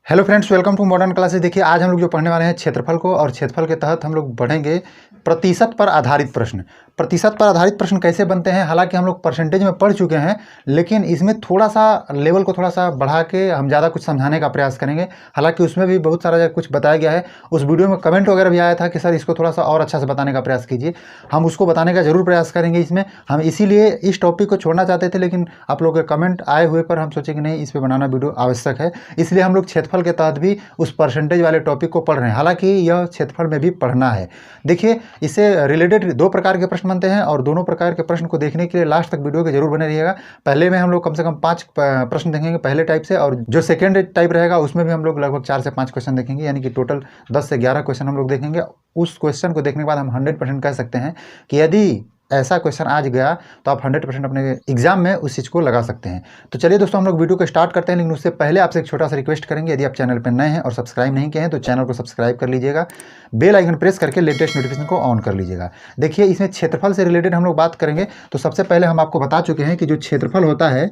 Hello friends, welcome to modern classes. देखिए, आज हम लोग जो पढ़ने वाले हैं क्षेत्रफल को, और क्षेत्रफल के तहत हम लोग पढ़ेंगे प्रतिशत पर आधारित प्रश्न। प्रतिशत पर आधारित प्रश्न कैसे बनते हैं, हालांकि हम लोग परसेंटेज में पढ़ चुके हैं, लेकिन इसमें थोड़ा सा लेवल को थोड़ा सा बढ़ा के हम ज़्यादा कुछ समझाने का प्रयास करेंगे। हालांकि उसमें भी बहुत सारा कुछ बताया गया है। उस वीडियो में कमेंट वगैरह भी आया था कि सर इसको थोड़ा सा और अच्छा से बताने का प्रयास कीजिए। हम उसको बताने का जरूर प्रयास करेंगे। इसमें हम इसीलिए इस टॉपिक को छोड़ना चाहते थे, लेकिन आप लोगों के कमेंट आए हुए पर हम सोचे कि नहीं, इस पर बनाना वीडियो आवश्यक है। इसलिए हम लोग क्षेत्रफल के तहत भी उस परसेंटेज वाले टॉपिक को पढ़ रहे हैं। हालांकि यह क्षेत्रफल में भी पढ़ना है। देखिए, इससे रिलेटेड दो प्रकार के प्रश्न बनते हैं, और दोनों प्रकार के प्रश्न को देखने के लिए लास्ट तक वीडियो के जरूर बने रहिएगा। पहले में हम लोग कम से कम 5 प्रश्न देखेंगे पहले टाइप से, और जो सेकेंड टाइप रहेगा उसमें भी हम लोग लगभग 4 से 5 क्वेश्चन देखेंगे, यानी कि टोटल 10 से 11 क्वेश्चन हम लोग देखेंगे। उस क्वेश्चन को देखने के बाद हम 100% कह सकते हैं कि यदि ऐसा क्वेश्चन आज गया तो आप 100% अपने एग्जाम में उस चीज़ को लगा सकते हैं। तो चलिए दोस्तों, हम लोग वीडियो को स्टार्ट करते हैं, लेकिन उससे पहले आपसे एक छोटा सा रिक्वेस्ट करेंगे। यदि आप चैनल पर नए हैं और सब्सक्राइब नहीं किए हैं तो चैनल को सब्सक्राइब कर लीजिएगा, बेल आइकन प्रेस करके लेटेस्ट नोटिफिकेशन को ऑन कर लीजिएगा। देखिए, इसमें क्षेत्रफल से रिलेटेड हम लोग बात करेंगे। तो सबसे पहले हम आपको बता चुके हैं कि जो क्षेत्रफल होता है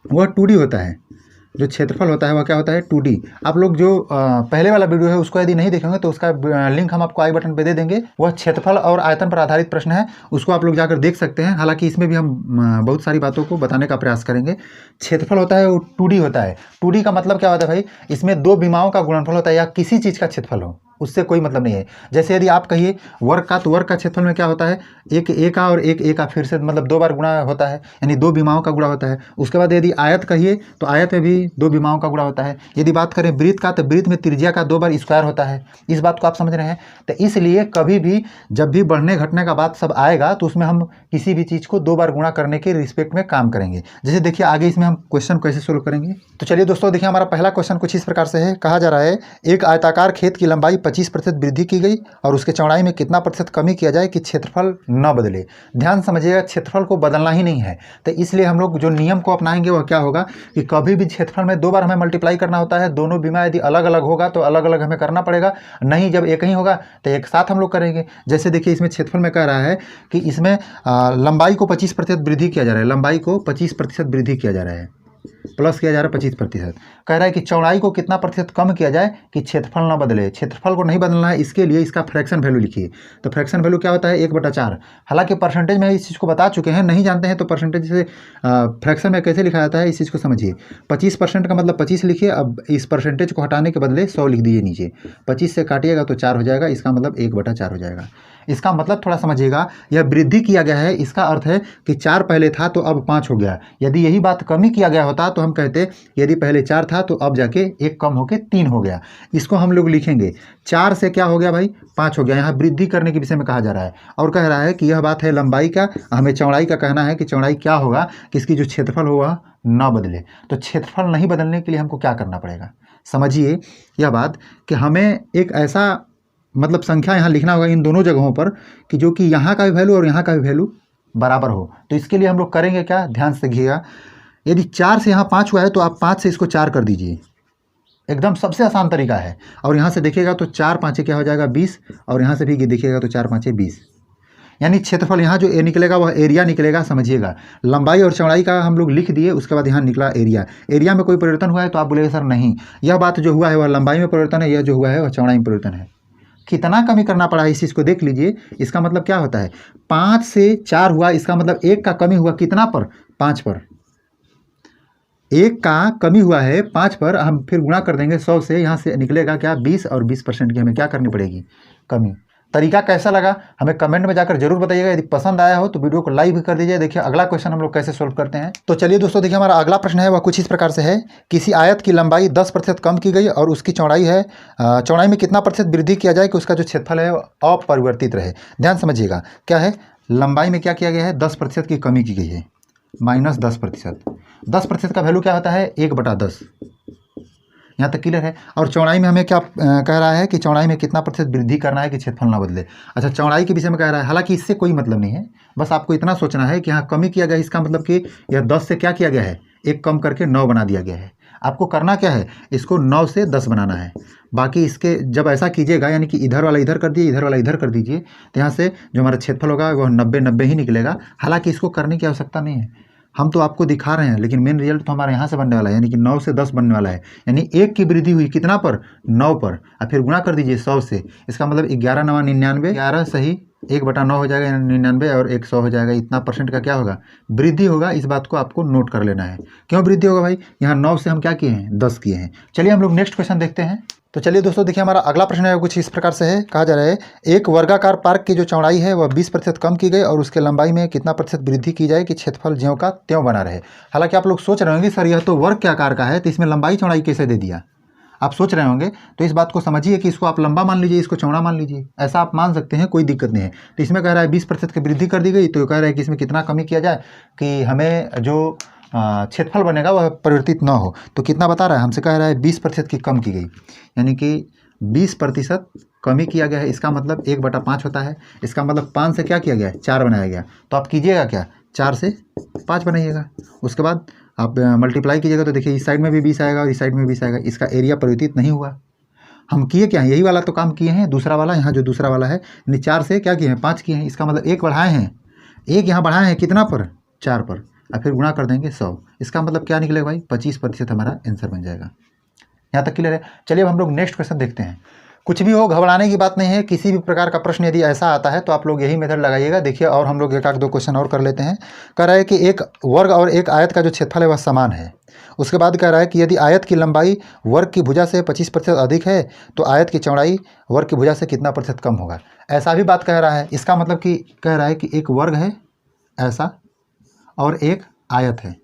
वह 2D होता है। जो क्षेत्रफल होता है वह क्या होता है, 2D। आप लोग जो पहले वाला वीडियो है उसको यदि नहीं देखेंगे तो उसका लिंक हम आपको आई बटन पे दे देंगे। वह क्षेत्रफल और आयतन पर आधारित प्रश्न है, उसको आप लोग जाकर देख सकते हैं। हालांकि इसमें भी हम बहुत सारी बातों को बताने का प्रयास करेंगे। क्षेत्रफल होता है वो 2D होता है। 2D का मतलब क्या होता है भाई, इसमें दो विमाओं का गुणनफल होता है, या किसी चीज़ का क्षेत्रफल हो, उससे कोई मतलब नहीं है। जैसे यदि आप कहिए वर्ग का, तो वर्ग का क्षेत्रफल में क्या होता है, एक ए का और एक ए का फिर से मतलब 2 बार गुणा होता है, यानी 2 विमाओं का गुणा होता है। उसके बाद यदि आयत कहिए तो आयत में भी 2 विमाओं का गुणा होता है। यदि बात करें वृत्त का, तो वृत्त में त्रिज्या का 2 बार स्क्वायर होता है। इस बात को आप समझ रहे हैं। तो इसलिए कभी भी जब भी बढ़ने घटने का बात सब आएगा तो उसमें हम किसी भी चीज़ को 2 बार गुणा करने के रिस्पेक्ट में काम करेंगे। जैसे देखिए आगे इसमें हम क्वेश्चन कैसे सोल्व करेंगे। तो चलिए दोस्तों, देखिए हमारा पहला क्वेश्चन कुछ इस प्रकार से है। कहा जा रहा है, एक आयताकार खेत की लंबाई 25% वृद्धि की गई और उसके चौड़ाई में कितना प्रतिशत कमी किया जाए कि क्षेत्रफल न बदले। ध्यान समझिएगा, क्षेत्रफल को बदलना ही नहीं है। तो इसलिए हम लोग जो नियम को अपनाएंगे वह क्या होगा कि कभी भी क्षेत्रफल में 2 बार हमें मल्टीप्लाई करना होता है। दोनों विमा यदि अलग अलग होगा तो अलग अलग हमें करना पड़ेगा, नहीं जब एक ही होगा तो एक साथ हम लोग करेंगे। जैसे देखिए, इसमें क्षेत्रफल में कह रहा है कि इसमें लंबाई को 25% वृद्धि किया जा रहा है। लंबाई को 25% वृद्धि किया जा रहा है, प्लस किया जा रहा है 25%। कह रहा है कि चौड़ाई को कितना प्रतिशत कम किया जाए कि क्षेत्रफल ना बदले। क्षेत्रफल को नहीं बदलना है, इसके लिए इसका फ्रैक्शन वैल्यू लिखिए। तो फ्रैक्शन वैल्यू क्या होता है, 1/4। हालांकि परसेंटेज में इस चीज़ को बता चुके हैं, नहीं जानते हैं तो परसेंटेज से फ्रैक्शन में कैसे लिखा जाता है इस चीज़ को समझिए। 25% का मतलब 25 लिखिए। अब इस परसेंटेज को हटाने के बदले 100 लिख दीजिए नीचे। 25 से काटिएगा तो 4 हो जाएगा, इसका मतलब 1/4 हो जाएगा। इसका मतलब थोड़ा समझिएगा, यह वृद्धि किया गया है, इसका अर्थ है कि 4 पहले था तो अब 5 हो गया। यदि यही बात कमी किया गया होता तो हम कहते यदि पहले 4 था तो अब जाके 1 कम होके 3 हो गया। इसको हम लोग लिखेंगे 4 से क्या हो गया भाई, 5 हो गया। यहाँ वृद्धि करने के विषय में कहा जा रहा है, और कह रहा है कि यह बात है लंबाई का, हमें चौड़ाई का कहना है कि चौड़ाई क्या होगा कि इसकी जो क्षेत्रफल होगा न बदले। तो क्षेत्रफल नहीं बदलने के लिए हमको क्या करना पड़ेगा, समझिए यह बात कि हमें एक ऐसा मतलब संख्या यहाँ लिखना होगा इन दोनों जगहों पर कि जो कि यहाँ का भी वैल्यू और यहाँ का भी वैल्यू बराबर हो। तो इसके लिए हम लोग करेंगे क्या, ध्यान से देखिएगा। यदि 4 से यहाँ 5 हुआ है तो आप 5 से इसको 4 कर दीजिए, एकदम सबसे आसान तरीका है। और यहाँ से देखिएगा तो 4 5 क्या हो जाएगा 20, और यहाँ से भी देखिएगा तो 4 5 20, यानी क्षेत्रफल यहाँ जो ए निकलेगा वह एरिया निकलेगा। समझिएगा, लंबाई और चौड़ाई का हम लोग लिख दिए, उसके बाद यहाँ निकला एरिया। एरिया में कोई परिवर्तन हुआ है तो आप बोलेंगे सर नहीं, यह बात जो हुआ है वह लंबाई में परिवर्तन है, यह जो हुआ है वह चौड़ाई में परिवर्तन है। कितना कमी करना पड़ा है इस चीज़ को देख लीजिए। इसका मतलब क्या होता है, 5 से 4 हुआ, इसका मतलब 1 का कमी हुआ कितना पर, 5 पर। 1 का कमी हुआ है 5 पर, हम फिर गुणा कर देंगे 100 से, यहाँ से निकलेगा क्या 20, और 20% की हमें क्या करनी पड़ेगी, कमी। तरीका कैसा लगा हमें कमेंट में जाकर जरूर बताइएगा। यदि पसंद आया हो तो वीडियो को लाइक भी कर दीजिए। देखिए अगला क्वेश्चन हम लोग कैसे सोल्व करते हैं। तो चलिए दोस्तों, देखिए हमारा अगला प्रश्न है वह कुछ इस प्रकार से है। किसी आयत की लंबाई 10% कम की गई और उसकी चौड़ाई है, चौड़ाई में कितना प्रतिशत वृद्धि किया जाए कि उसका जो क्षेत्रफल है अपरिवर्तित रहे। ध्यान समझिएगा, क्या है, लंबाई में क्या किया गया है, 10% की कमी की गई है, -10%। 10% का वैल्यू क्या होता है, 1/10। यहाँ तक क्लियर है। और चौड़ाई में हमें क्या कह रहा है कि चौड़ाई में कितना प्रतिशत वृद्धि करना है कि क्षेत्रफल ना बदले। अच्छा, चौड़ाई के विषय में कह रहा है, हालांकि इससे कोई मतलब नहीं है, बस आपको इतना सोचना है कि यहाँ कमी किया गया है, इसका मतलब कि यह 10 से क्या किया गया है, 1 कम करके 9 बना दिया गया है। आपको करना क्या है, इसको 9 से 10 बनाना है। बाकी इसके जब ऐसा कीजिएगा, यानी कि इधर वाला इधर कर दीजिए, इधर वाला इधर कर दीजिए, तो यहाँ से जो हमारा क्षेत्रफल होगा वह 90 90 ही निकलेगा। हालांकि इसको करने की आवश्यकता नहीं है, हम तो आपको दिखा रहे हैं, लेकिन मेन रिजल्ट तो हमारा यहाँ से बनने वाला है, यानी कि 9 से 10 बनने वाला है। यानी 1 की वृद्धि हुई कितना पर, 9 पर, और फिर गुणा कर दीजिए 100 से। इसका मतलब 11 9 99, 11 सही 1/9 हो जाएगा 99, और 100 हो जाएगा। इतना % का क्या होगा, वृद्धि होगा। इस बात को आपको नोट कर लेना है। क्यों वृद्धि होगा भाई, यहाँ 9 से हम क्या किए हैं, 10 किए हैं। चलिए हम लोग नेक्स्ट क्वेश्चन देखते हैं। तो चलिए दोस्तों देखिए, हमारा अगला प्रश्न है कुछ इस प्रकार से है। कहा जा रहा है एक वर्गाकार पार्क की जो चौड़ाई है वह 20% कम की गई और उसके लंबाई में कितना % वृद्धि की जाए कि क्षेत्रफल ज्यों का त्यों बना रहे। हालांकि आप लोग सोच रहे होंगे सर यह तो वर्ग के आकार का है, तो इसमें लंबाई चौड़ाई कैसे दे दिया, आप सोच रहे होंगे। तो इस बात को समझिए कि इसको आप लंबा मान लीजिए, इसको चौड़ा मान लीजिए, ऐसा आप मान सकते हैं, कोई दिक्कत नहीं है। तो इसमें कह रहा है 20% की वृद्धि कर दी गई, तो कह रहा है कि इसमें कितना कमी किया जाए कि हमें जो क्षेत्रफल बनेगा वह परिवर्तित ना हो। तो कितना बता रहा है, हमसे कह रहा है 20% की कम की गई, यानी कि 20% कमी किया गया है। इसका मतलब 1/5 होता है। इसका मतलब 5 से क्या किया गया है, 4 बनाया गया। तो आप कीजिएगा क्या, 4 से 5 बनाइएगा। उसके बाद आप मल्टीप्लाई कीजिएगा, तो देखिए इस साइड में भी 20 आएगा और इस साइड में 20 आएगा। इसका एरिया परिवर्तित नहीं हुआ। हम किए क्या है, यही वाला तो काम किए हैं। दूसरा वाला, यहाँ जो दूसरा वाला है 4 से क्या किए हैं, 5 किए हैं। इसका मतलब 1 बढ़ाए हैं, 1 यहाँ बढ़ाए हैं कितना पर, 4 पर, और फिर गुणा कर देंगे 100। इसका मतलब क्या निकलेगा भाई, 25% हमारा आंसर बन जाएगा। यहाँ तक क्लियर है। चलिए अब हम लोग नेक्स्ट क्वेश्चन देखते हैं। कुछ भी हो, घबराने की बात नहीं है। किसी भी प्रकार का प्रश्न यदि ऐसा आता है तो आप लोग यही मेथड लगाइएगा। देखिए और हम लोग 1 2 क्वेश्चन और कर लेते हैं। कह रहा है कि एक वर्ग और एक आयत का जो क्षेत्रफल है वह समान है। उसके बाद कह रहा है कि यदि आयत की लंबाई वर्ग की भुजा से 25% अधिक है तो आयत की चौड़ाई वर्ग की भुजा से कितना % कम होगा। ऐसा भी बात कह रहा है। इसका मतलब कि कह रहा है कि एक वर्ग है ऐसा और एक आयत है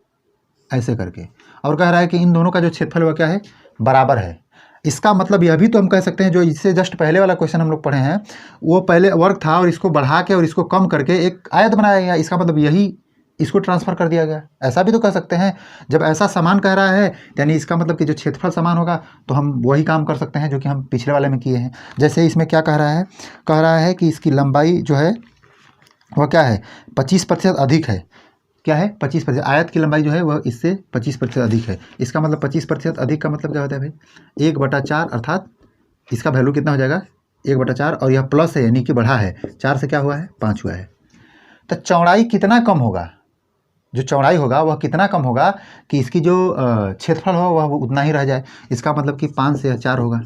ऐसे करके, और कह रहा है कि इन दोनों का जो क्षेत्रफल वह क्या है, बराबर है। इसका मतलब यह भी तो हम कह सकते हैं, जो इससे जस्ट पहले वाला क्वेश्चन हम लोग पढ़े हैं वो पहले वर्ग था और इसको बढ़ा के और इसको कम करके एक आयत बनाया गया। इसका मतलब यही इसको ट्रांसफ़र कर दिया गया। ऐसा भी तो कह सकते हैं। जब ऐसा समान कह रहा है यानी इसका मतलब कि जो क्षेत्रफल समान होगा तो हम वही काम कर सकते हैं जो कि हम पिछले वाले में किए हैं। जैसे इसमें क्या कह रहा है, कह रहा है कि इसकी लंबाई जो है वह क्या है, 25% अधिक है। क्या है, 25%। आयत की लंबाई जो है वह इससे 25% अधिक है। इसका मतलब 25% अधिक का मतलब क्या होता है भाई, 1/4, अर्थात इसका वैल्यू कितना हो जाएगा, 1/4, और यह प्लस है यानी कि बढ़ा है। 4 से क्या हुआ है, 5 हुआ है। तो चौड़ाई कितना कम होगा, जो चौड़ाई होगा वह कितना कम होगा कि इसकी जो क्षेत्रफल हो वह उतना ही रह जाए। इसका मतलब कि 5 से 4 होगा।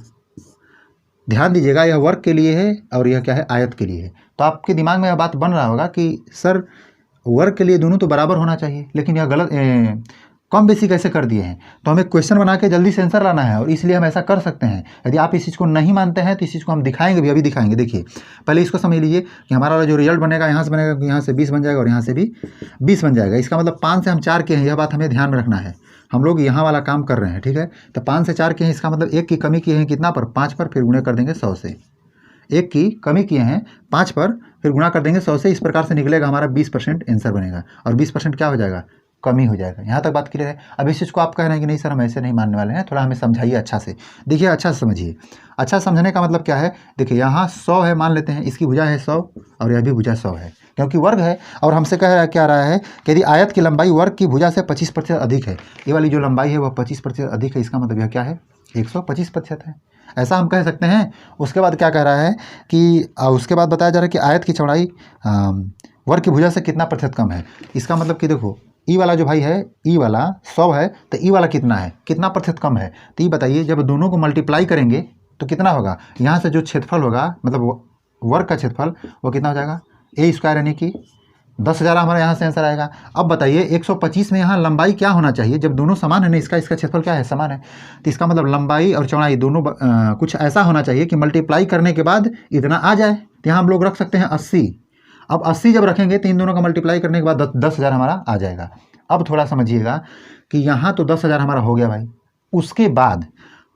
ध्यान दीजिएगा, यह वर्ग के लिए है और यह क्या है, आयत के लिए है। तो आपके दिमाग में यह बात बन रहा होगा कि सर वर्ग के लिए दोनों तो बराबर होना चाहिए, लेकिन यह गलत, कम बेसी कैसे कर दिए हैं। तो हमें क्वेश्चन बना के जल्दी से आंसर लाना है और इसलिए हम ऐसा कर सकते हैं। यदि आप इस चीज़ को नहीं मानते हैं तो इस चीज़ को हम दिखाएंगे भी, अभी दिखाएंगे। देखिए पहले इसको समझ लीजिए कि हमारा जो रिजल्ट बनेगा यहाँ से बनेगा, यहाँ से 20 बन जाएगा और यहाँ से भी 20 बन जाएगा। इसका मतलब 5 से हम 4 के हैं, यह बात हमें ध्यान में रखना है। हम लोग यहाँ वाला काम कर रहे हैं, ठीक है। तो 5 से 4 के हैं, इसका मतलब 1 की कमी किए हैं कितना पर, 5 पर, फिर गुणे कर देंगे 100 से। 1 की कमी किए हैं 5 पर, फिर गुणा कर देंगे 100 से। इस प्रकार से निकलेगा हमारा 20% आंसर बनेगा, और 20% क्या हो जाएगा, कमी हो जाएगा। यहाँ तक बात क्लियर है। अब इस चीज़ को आप कह रहे हैं कि नहीं सर हम ऐसे नहीं मानने वाले हैं, थोड़ा हमें समझाइए अच्छा से। देखिए अच्छा से समझिए। अच्छा समझने का मतलब क्या है, देखिए यहाँ 100 है मान लेते हैं, इसकी भुजा है 100 और यह भी भुजा 100 है क्योंकि वर्ग है। और हमसे कह रहा है, क्या रहा है कि यदि आयत की लंबाई वर्ग की भुजा से 25% अधिक है, ये वाली जो लंबाई है वह 25% अधिक है। इसका मतलब यह क्या है, 125% है, ऐसा हम कह सकते हैं। उसके बाद क्या कह रहा है कि उसके बाद बताया जा रहा है कि आयत की चौड़ाई वर्ग की भुजा से कितना % कम है। इसका मतलब कि देखो ई वाला जो भाई है, ई वाला 100 है तो ई वाला कितना है, कितना % कम है। तो ये बताइए, जब दोनों को मल्टीप्लाई करेंगे तो कितना होगा, यहाँ से जो क्षेत्रफल होगा मतलब वर्ग का क्षेत्रफल वो कितना हो जाएगा, a² यानी कि 10,000 हमारा यहाँ से आंसर आएगा। अब बताइए 125 में यहाँ लंबाई क्या होना चाहिए, जब दोनों समान है ना, इसका क्षेत्रफल क्या है, समान है। तो इसका मतलब लंबाई और चौड़ाई दोनों कुछ ऐसा होना चाहिए कि मल्टीप्लाई करने के बाद इतना आ जाए। तो यहाँ हम लोग रख सकते हैं 80। अब 80 जब रखेंगे तो इन दोनों का मल्टीप्लाई करने के बाद 10,000 हमारा आ जाएगा। अब थोड़ा समझिएगा कि यहाँ तो 10,000 हमारा हो गया भाई। उसके बाद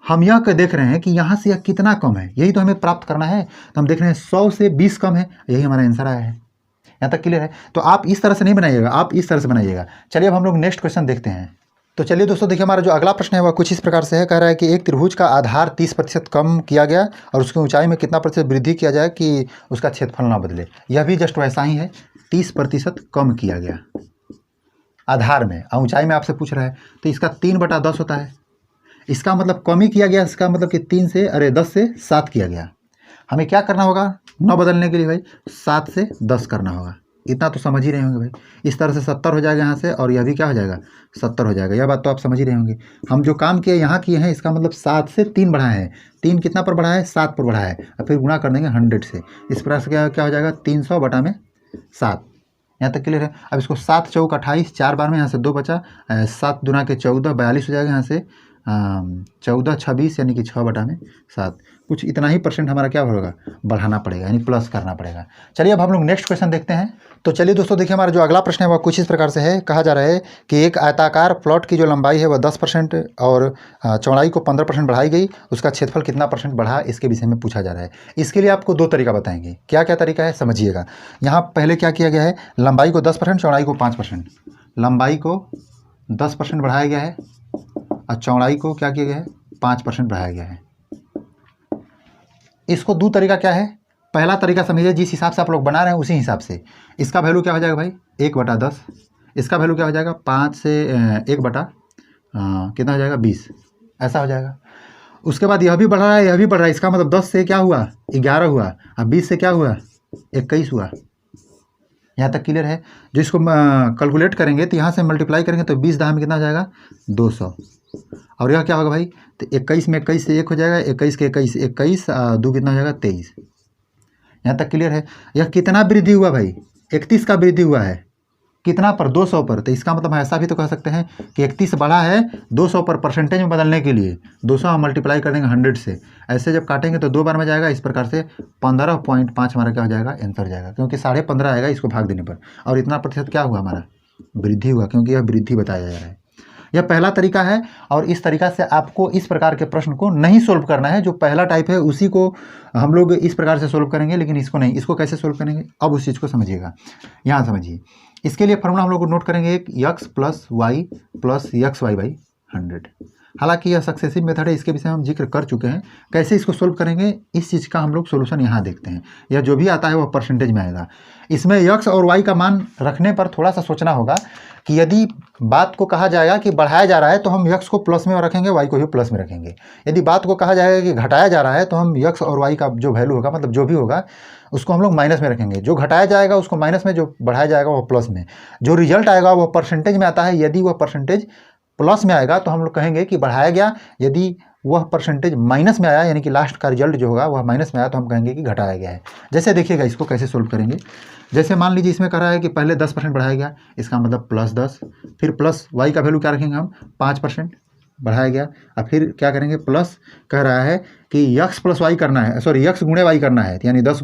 हम यह देख रहे हैं कि यहाँ से यह कितना कम है, यही तो हमें प्राप्त करना है। तो हम देख रहे हैं 100 से 20 कम है, यही हमारा आंसर आया है। यहाँ तक क्लियर है। तो आप इस तरह से नहीं बनाइएगा, आप इस तरह से बनाइएगा। चलिए अब हम लोग नेक्स्ट क्वेश्चन देखते हैं। तो चलिए दोस्तों देखिए, हमारा जो अगला प्रश्न है वह कुछ इस प्रकार से है। कह रहा है कि एक त्रिभुज का आधार 30% कम किया गया और उसकी ऊंचाई में कितना % वृद्धि किया जाए कि उसका क्षेत्रफल ना बदले। यह भी जस्ट वैसा ही है, 30% कम किया गया आधार में, और ऊंचाई में आपसे पूछ रहा है तो इसका 3/10 होता है। इसका मतलब कमी किया गया, इसका मतलब कि 10 से 7 किया गया। हमें क्या करना होगा 9 बदलने के लिए भाई, 7 से 10 करना होगा। इतना तो समझ ही रहे होंगे भाई। इस तरह से 70 हो जाएगा यहाँ से, और यह भी क्या हो जाएगा 70 हो जाएगा। यह बात तो आप समझ ही रहे होंगे। हम जो काम किए यहाँ किए हैं, इसका मतलब 7 से 3 बढ़ाए हैं। 3 कितना पर बढ़ाया है, 7 पर बढ़ाया है, और फिर गुणा कर देंगे 100 से। इस प्रकार से क्या हो जाएगा 300 बटा में 7। यहाँ तक क्लियर है। अब इसको 7 चौक 28, 4 बार में यहाँ से 2 बचा, 7 दूना के 14, 42 हो जाएगा यहाँ से 14 26, यानी कि 6 बटा में 7। कुछ इतना ही परसेंट हमारा क्या होगा, बढ़ाना पड़ेगा, यानी प्लस करना पड़ेगा। चलिए अब हम लोग नेक्स्ट क्वेश्चन देखते हैं। तो चलिए दोस्तों देखिए, हमारा जो अगला प्रश्न है वह कुछ इस प्रकार से है। कहा जा रहा है कि एक आयताकार प्लॉट की जो लंबाई है वह 10% और चौड़ाई को 15% बढ़ाई गई, उसका क्षेत्रफल कितना परसेंट बढ़ा, इसके विषय में पूछा जा रहा है। इसके लिए आपको 2 तरीका बताएंगे। क्या क्या तरीका है समझिएगा। यहाँ पहले क्या किया गया है, लंबाई को 10%, चौड़ाई को 5%। लंबाई को 10% बढ़ाया गया है और चौड़ाई को क्या किया गया है 5% बढ़ाया गया है। इसको 2 तरीका क्या है। पहला तरीका समझिए, जिस हिसाब से आप लोग बना रहे हैं उसी हिसाब से। इसका वैल्यू क्या हो जाएगा भाई 1/10। इसका वैल्यू क्या हो जाएगा 5 से 1 बटा कितना हो जाएगा 20, ऐसा हो जाएगा। उसके बाद यह भी बढ़ रहा है, यह भी बढ़ रहा है। इसका मतलब 10 से क्या हुआ 11 हुआ, अब 20 से क्या हुआ 21 हुआ। यहाँ तक क्लियर है। जो इसको कैलकुलेट करेंगे तो यहाँ से मल्टीप्लाई करेंगे तो 20 में कितना हो जाएगा 200। और यह क्या होगा भाई, तो 21 में 21 से 1 हो जाएगा, 21 के 21 21 2 कितना हो जाएगा 23। यहाँ तक क्लियर है। यह कितना वृद्धि हुआ भाई 31 का वृद्धि हुआ है, कितना पर 200 पर। तो इसका मतलब हम ऐसा भी तो कह सकते हैं कि 31 बढ़ा है 200 पर, परसेंटेज में बदलने के लिए 200 हम मल्टीप्लाई कर देंगे 100 से। ऐसे जब काटेंगे तो 2 बार में जाएगा। इस प्रकार से 15.5 हमारा क्या हो जाएगा आंसर जाएगा, क्योंकि 15.5 आएगा इसको भाग देने पर। और इतना प्रतिशत क्या हुआ हमारा वृद्धि हुआ, क्योंकि यह वृद्धि बताया जा रहा है। यह पहला तरीका है। और इस तरीका से आपको इस प्रकार के प्रश्न को नहीं सोल्व करना है। जो पहला टाइप है उसी को हम लोग इस प्रकार से सोल्व करेंगे, लेकिन इसको नहीं। इसको कैसे सोल्व करेंगे अब उस चीज़ को समझिएगा। यहाँ समझिए, इसके लिए फॉर्मूला हम लोग नोट करेंगे, एक x + y + xy/100। हालांकि यह सक्सेसिव मेथड है, इसके विषय में हम जिक्र कर चुके हैं। कैसे इसको सोल्व करेंगे इस चीज़ का हम लोग सोल्यूशन यहाँ देखते हैं। यह जो भी आता है वह परसेंटेज में आएगा। इसमें x और y का मान रखने पर थोड़ा सा सोचना होगा कि यदि बात को कहा जाएगा कि बढ़ाया जा रहा है तो हम x को प्लस में रखेंगे, y को भी प्लस में रखेंगे। यदि बात को कहा जाएगा कि घटाया जा रहा है तो हम x और y का जो वैल्यू होगा, मतलब जो भी होगा, उसको हम लोग माइनस में रखेंगे। जो घटाया जाएगा उसको माइनस में, जो बढ़ाया जाएगा वह प्लस में। जो रिजल्ट आएगा वह परसेंटेज में आता है। यदि वह परसेंटेज प्लस में आएगा तो हम लोग कहेंगे कि बढ़ाया गया। यदि वह परसेंटेज माइनस में आया, यानी कि लास्ट का रिजल्ट जो होगा वह माइनस में आया, तो हम कहेंगे कि घटाया गया है। जैसे देखिएगा इसको कैसे सोल्व करेंगे। जैसे मान लीजिए इसमें कह रहा है कि पहले 10% बढ़ाया गया, इसका मतलब +10। फिर प्लस y का वैल्यू क्या रखेंगे हम 5% बढ़ाया गया। और फिर क्या करेंगे प्लस, कह रहा है कि x + y करना है, सॉरी x गुणे y करना है, यानी 10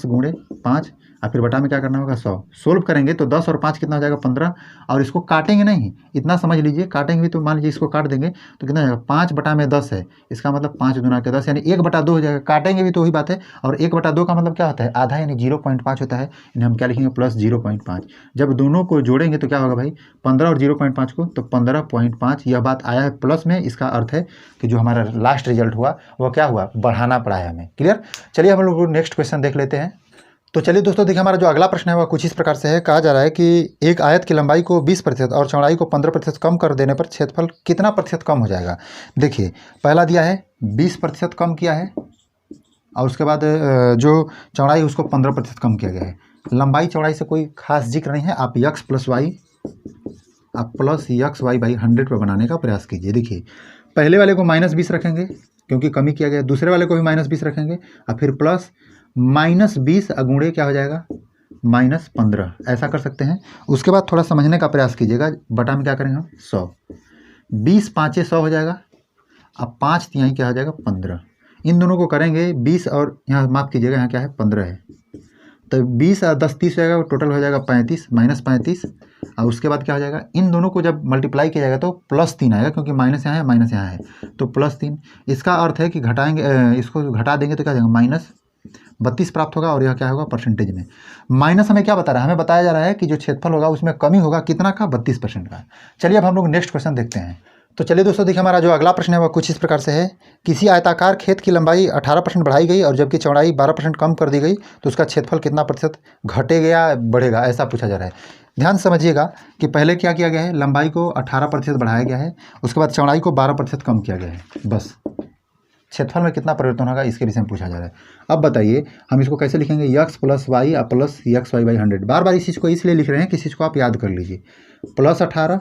गुणे 5, और फिर बटा में क्या करना होगा 100। सोल्व करेंगे तो 10 और 5 कितना हो जाएगा 15। और इसको काटेंगे नहीं, इतना समझ लीजिए, काटेंगे भी तो मान लीजिए इसको काट देंगे तो कितना हो जाएगा 5 बटा में 10 है, इसका मतलब 5 दूना के 10, यानी 1/2 हो जाएगा। काटेंगे भी तो वही बात है। और 1/2 का मतलब क्या होता है आधा, यानी 0.5 होता है। यानी हम क्या लिखेंगे +0.5। जब दोनों को जोड़ेंगे तो क्या होगा भाई 15 और 0.5 को, तो 15.5। यह बात आया है प्लस में, इसका अर्थ है कि जो हमारा लास्ट रिजल्ट हुआ वह क्या हुआ, बढ़ाना पड़ा है हमें। क्लियर। चलिए हम लोग नेक्स्ट क्वेश्चन देख लेते हैं। तो चलिए दोस्तों देखिए, हमारा जो अगला प्रश्न है वह कुछ इस प्रकार से है। कहा जा रहा है कि एक आयत की लंबाई को 20% और चौड़ाई को 15% कम कर देने पर क्षेत्रफल कितना प्रतिशत कम हो जाएगा। देखिए पहला दिया है 20% कम किया है, और उसके बाद जो चौड़ाई उसको 15% कम किया गया है। लंबाई चौड़ाई से कोई खास जिक्र नहीं है। आप x + y आप +xy/100 पर बनाने का प्रयास कीजिए। देखिए पहले वाले को -20 रखेंगे क्योंकि कमी किया गया, दूसरे वाले को भी -20 रखेंगे, और फिर प्लस -20 गुणे क्या हो जाएगा -15, ऐसा कर सकते हैं। उसके बाद थोड़ा समझने का प्रयास कीजिएगा। बटा में क्या करेंगे हम 100, 20 5 100 हो जाएगा। अब 5 तिहाई क्या हो जाएगा 15। इन दोनों को करेंगे 20 और यहाँ माफ़ कीजिएगा, यहाँ क्या है 15 है, तो 20 और 10 30 हो जाएगा, टोटल हो जाएगा 35 -35। और उसके बाद क्या हो जाएगा, इन दोनों को जब मल्टीप्लाई किया जाएगा तो +3 आएगा, क्योंकि माइनस यहाँ है माइनस यहाँ है, तो +3। इसका अर्थ है कि घटाएंगे, इसको घटा देंगे तो क्या हो जाएगा -32 प्राप्त होगा। और यह क्या होगा परसेंटेज में। माइनस हमें क्या बता रहा है, हमें बताया जा रहा है कि जो क्षेत्रफल होगा उसमें कमी होगा कितना का 32% का। चलिए अब हम लोग नेक्स्ट क्वेश्चन देखते हैं। तो चलिए दोस्तों देखिए, हमारा जो अगला प्रश्न है वह कुछ इस प्रकार से है। किसी आयताकार खेत की लंबाई 18% बढ़ाई गई और जबकि चौड़ाई 12% कम कर दी गई, तो उसका क्षेत्रफल कितना प्रतिशत घटेगा या बढ़ेगा, ऐसा पूछा जा रहा है। ध्यान समझिएगा कि पहले क्या किया गया है, लंबाई को 18% बढ़ाया गया है, उसके बाद चौड़ाई को 12% कम किया गया है। बस क्षेत्रफल में कितना परिवर्तन होगा इसके विषय में पूछा जा रहा है। अब बताइए हम इसको कैसे लिखेंगे, x plus y plus x y by 100। बार बार इस चीज़ को इसलिए लिख रहे हैं कि इस चीज़ को आप याद कर लीजिए। प्लस 18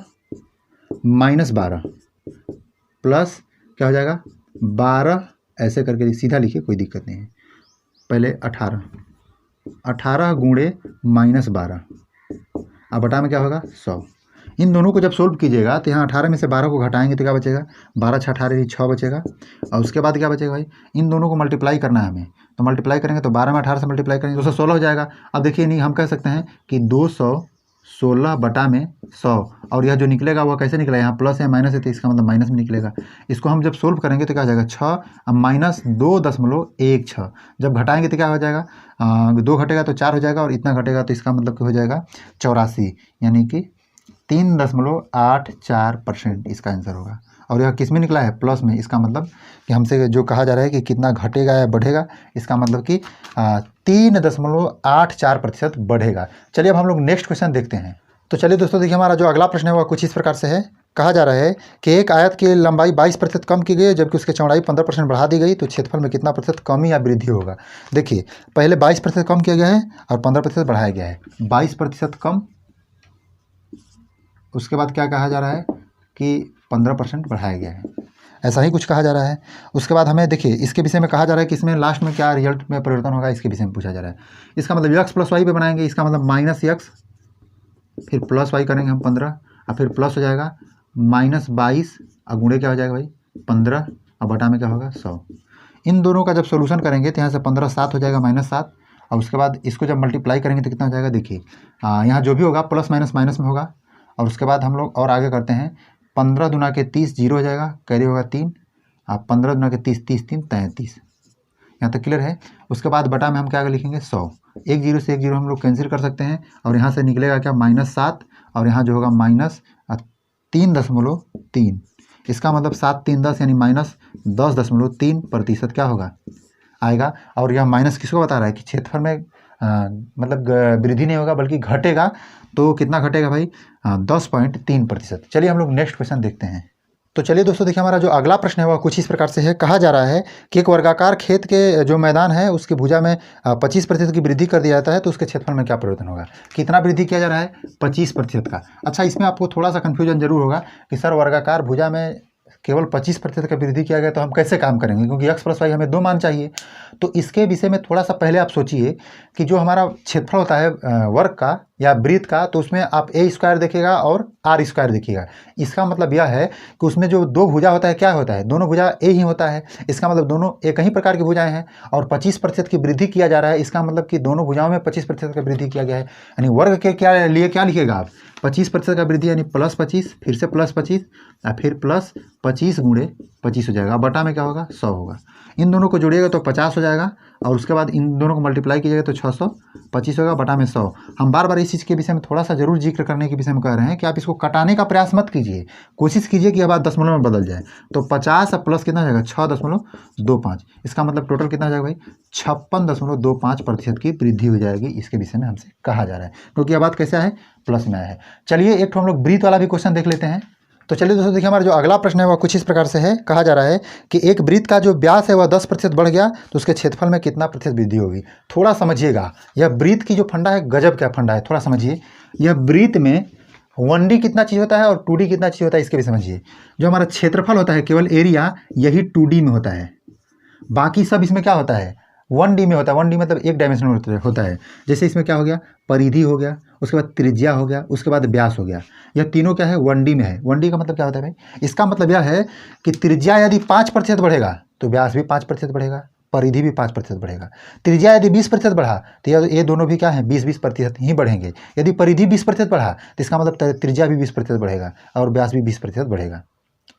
माइनस 12 प्लस क्या हो जाएगा 12, ऐसे करके सीधा लिखिए, कोई दिक्कत नहीं है। पहले 18 गुणे माइनस 12, अब बटा में क्या होगा 100। इन दोनों को जब सोल्व कीजिएगा तो यहाँ 18 में से 12 को घटाएंगे तो क्या बचेगा, 12 6 18 6 बचेगा। और उसके बाद क्या बचेगा भाई, इन दोनों को मल्टीप्लाई करना है हमें, तो मल्टीप्लाई करेंगे तो 12 में 18 से मल्टीप्लाई करेंगे 216 हो जाएगा। अब देखिए नहीं, हम कह सकते हैं कि 216 बटा में 100, और यह जो निकलेगा वह कैसे निकलेगा, यहाँ प्लस है माइनस है तो इसका मतलब माइनस में निकलेगा। इसको हम जब सोल्व करेंगे तो क्या हो जाएगा 6 माइनस 2.16, जब घटाएंगे तो क्या हो जाएगा 2 घटेगा तो 4 हो जाएगा, और इतना घटेगा तो इसका मतलब हो जाएगा 84, यानी कि 3.84% इसका आंसर होगा। और यह किस में निकला है, प्लस में। इसका मतलब कि हमसे जो कहा जा रहा है कि कितना घटेगा या बढ़ेगा, इसका मतलब कि 3.84% बढ़ेगा। चलिए अब हम लोग नेक्स्ट क्वेश्चन देखते हैं। तो चलिए दोस्तों देखिए, हमारा जो अगला प्रश्न है वह कुछ इस प्रकार से है। कहा जा रहा है कि एक आयत की लंबाई 22% कम की गई जबकि उसकी चौड़ाई 15% बढ़ा दी गई, तो क्षेत्रफल में कितना प्रतिशत कमी या वृद्धि होगा। देखिए पहले 22% कम किया गया है और 15% बढ़ाया गया है। 22% कम, उसके बाद क्या कहा जा रहा है कि 15% बढ़ाया गया है, ऐसा ही कुछ कहा जा रहा है। उसके बाद हमें देखिए इसके विषय में कहा जा रहा है कि इसमें लास्ट में क्या रिजल्ट में परिवर्तन होगा, इसके विषय में पूछा जा रहा है। इसका मतलब यक्स प्लस वाई पे बनाएंगे, इसका मतलब माइनस यक्स फिर प्लस वाई करेंगे हम 15, और फिर प्लस हो जाएगा -22 और गुणे क्या हो जाएगा भाई 15, और बटा में क्या होगा 100। इन दोनों का जब सोल्यूशन करेंगे तो यहाँ से 15 7 हो जाएगा -7, और उसके बाद इसको जब मल्टीप्लाई करेंगे तो कितना हो जाएगा, देखिए यहाँ जो भी होगा प्लस माइनस माइनस में होगा। और उसके बाद हम लोग और आगे करते हैं, 15 दूना के 30 जीरो हो जाएगा, कैरी होगा 3, आप 15 दूना के 30 30 3 33, यहाँ तक क्लियर है। उसके बाद बटा में हम क्या लिखेंगे 100, एक जीरो से एक जीरो हम लोग कैंसिल कर सकते हैं, और यहाँ से निकलेगा क्या -7, और यहाँ जो होगा -3.3, इसका मतलब 7 3 10 यानी -10.3% क्या होगा आएगा। और यह माइनस किसको बता रहा है कि क्षेत्रफल में मतलब वृद्धि नहीं होगा बल्कि घटेगा, तो कितना घटेगा भाई 10.3%। चलिए हम लोग नेक्स्ट क्वेश्चन देखते हैं। तो चलिए दोस्तों देखिए, हमारा जो अगला प्रश्न है वह कुछ इस प्रकार से है। कहा जा रहा है कि एक वर्गाकार खेत के जो मैदान है उसकी भुजा में 25% की वृद्धि कर दिया जाता है, तो उसके क्षेत्रफल में क्या परिवर्तन होगा। कितना वृद्धि किया जा रहा है, 25% का। अच्छा, इसमें आपको थोड़ा सा कन्फ्यूजन जरूर होगा कि सर वर्गाकार भुजा में केवल 25% का वृद्धि किया गया तो हम कैसे काम करेंगे, क्योंकि एक्स प्लस वाई हमें 2 मान चाहिए। तो इसके विषय में थोड़ा सा पहले आप सोचिए कि जो हमारा क्षेत्रफल होता है वर्ग का या वृत्त का, तो उसमें आप ए स्क्वायर देखिएगा और आर स्क्वायर देखिएगा। इसका मतलब यह है कि उसमें जो 2 भुजा होता है क्या होता है, दोनों भुजा ए ही होता है। इसका मतलब दोनों एक ही प्रकार की भुजाएं हैं, और 25% की वृद्धि किया जा रहा है, इसका मतलब कि दोनों भुजाओं में 25% का वृद्धि किया गया है। यानी वर्ग के क्या लिए क्या लिखेगा आप, 25% का वृद्धि यानी +25, फिर से +25 और फिर +25 गुणे 25 हो जाएगा। बटा में क्या होगा 100 होगा। इन दोनों को जोड़िएगा तो 50 हो जाएगा, और उसके बाद इन दोनों को मल्टीप्लाई कीजिएगा तो 625 होगा, बटा में 100। हम बार बार इस चीज़ के विषय में थोड़ा सा जरूर जिक्र करने के विषय में कह रहे हैं कि आप इसको कटाने का प्रयास मत कीजिए, कोशिश कीजिए कि यह बात दशमलव में बदल जाए। तो 50 और प्लस कितना हो जाएगा 6.25, इसका मतलब टोटल कितना हो जाएगा भाई 56.25% की वृद्धि हो जाएगी। इसके विषय में हमसे कहा जा रहा है, क्योंकि यह बात कैसा है प्लस में आया है। चलिए एक तो हम लोग वृत्त वाला भी क्वेश्चन देख लेते हैं। तो चलिए दोस्तों देखिए, हमारा जो अगला प्रश्न है वह कुछ इस प्रकार से है। कहा जा रहा है कि एक वृत्त का जो व्यास है वह 10% बढ़ गया तो उसके क्षेत्रफल में कितना प्रतिशत वृद्धि होगी। थोड़ा समझिएगा, यह वृत्त की जो फंडा है गजब क्या फंडा है, थोड़ा समझिए। यह वृत्त में 1D कितना चीज़ होता है और 2D कितना चीज़ होता है, इसके भी समझिए। जो हमारा क्षेत्रफल होता है केवल एरिया, यही 2D में होता है, बाकी सब इसमें क्या होता है 1D में होता है। 1D मतलब एक डायमेंशनल होता है। जैसे इसमें क्या हो गया, परिधि हो गया, उसके बाद त्रिज्या हो गया, उसके बाद व्यास हो गया। यह तीनों क्या है 1D में है। 1D का मतलब क्या होता है भाई, इसका मतलब यह है कि त्रिज्या यदि 5% बढ़ेगा तो व्यास भी 5% बढ़ेगा, परिधि भी 5% बढ़ेगा। त्रिज्या यदि 20% बढ़ा तो ये दोनों भी क्या है 20% ही बढ़ेंगे। यदि परिधि 20% बढ़ा तो इसका मतलब त्रिज्या भी 20% बढ़ेगा और व्यास भी 20% बढ़ेगा।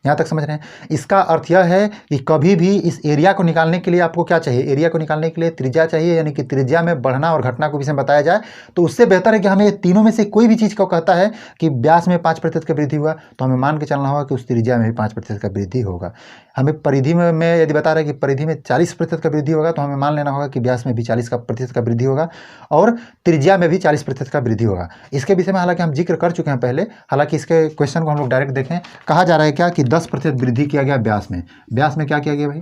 यहाँ तक समझ रहे हैं। इसका अर्थ यह है कि कभी भी इस एरिया को निकालने के लिए आपको क्या चाहिए, एरिया को निकालने के लिए त्रिज्या चाहिए, यानी कि त्रिज्या में बढ़ना और घटना को विषय में बताया जाए तो उससे बेहतर है कि हमें तीनों में से कोई भी चीज़ को कहता है कि व्यास में 5% का वृद्धि हुआ तो हमें मान के चलना होगा कि उस त्रिज्या में भी 5% का वृद्धि होगा। हमें परिधि में यदि बता रहे हैं कि परिधि में 40% का वृद्धि होगा तो हमें मान लेना होगा कि व्यास में भी 40% का वृद्धि होगा और त्रिज्या में भी 40% का वृद्धि होगा। इसके विषय में हालांकि हम जिक्र कर चुके हैं पहले, हालांकि इसके क्वेश्चन को हम लोग डायरेक्ट देखें। कहा जा रहा है क्या कि 10% वृद्धि किया गया व्यास में। व्यास में क्या किया गया भाई?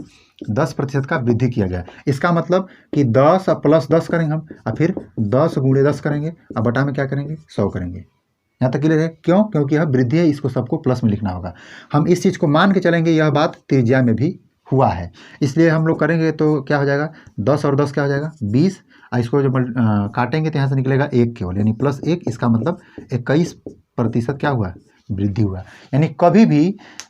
10% का वृद्धि किया गया। इसका मतलब कि 10 प्लस 10 करेंगे हम, और फिर 10 गुणे 10 करेंगे, और बटा में क्या करेंगे? 100 करेंगे। यहाँ तक क्लियर है? क्यों? क्योंकि यह वृद्धि है, इसको सबको प्लस में लिखना होगा। हम इस चीज़ को मान के चलेंगे, यह बात त्रिज्या में भी हुआ है, इसलिए हम लोग करेंगे तो क्या हो जाएगा? 10 और 10 क्या हो जाएगा? 20, और इसको जब काटेंगे तो यहाँ से निकलेगा 1 केवल, यानी +1। इसका मतलब 21% क्या हुआ? वृद्धि हुआ। यानी कभी भी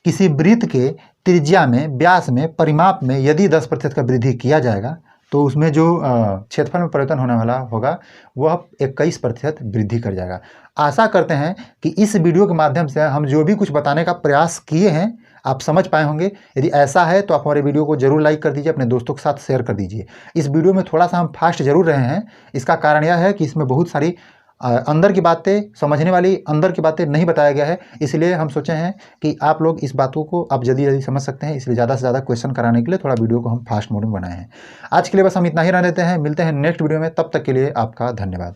किसी वृत्त के त्रिज्या में, व्यास में, परिमाप में यदि 10% का वृद्धि किया जाएगा तो उसमें जो क्षेत्रफल में परिवर्तन होने वाला होगा वह 21% वृद्धि कर जाएगा। आशा करते हैं कि इस वीडियो के माध्यम से हम जो भी कुछ बताने का प्रयास किए हैं आप समझ पाए होंगे। यदि ऐसा है तो आप हमारे वीडियो को जरूर लाइक कर दीजिए, अपने दोस्तों के साथ शेयर कर दीजिए। इस वीडियो में थोड़ा सा हम फास्ट जरूर रहे हैं, इसका कारण यह है कि इसमें बहुत सारी अंदर की बातें, समझने वाली अंदर की बातें नहीं बताया गया है, इसलिए हम सोचे हैं कि आप लोग इस बातों को आप जल्दी समझ सकते हैं, इसलिए ज़्यादा से ज़्यादा क्वेश्चन कराने के लिए थोड़ा वीडियो को हम फास्ट मोड में बनाए हैं। आज के लिए बस हम इतना ही रहने देते हैं, मिलते हैं नेक्स्ट वीडियो में, तब तक के लिए आपका धन्यवाद।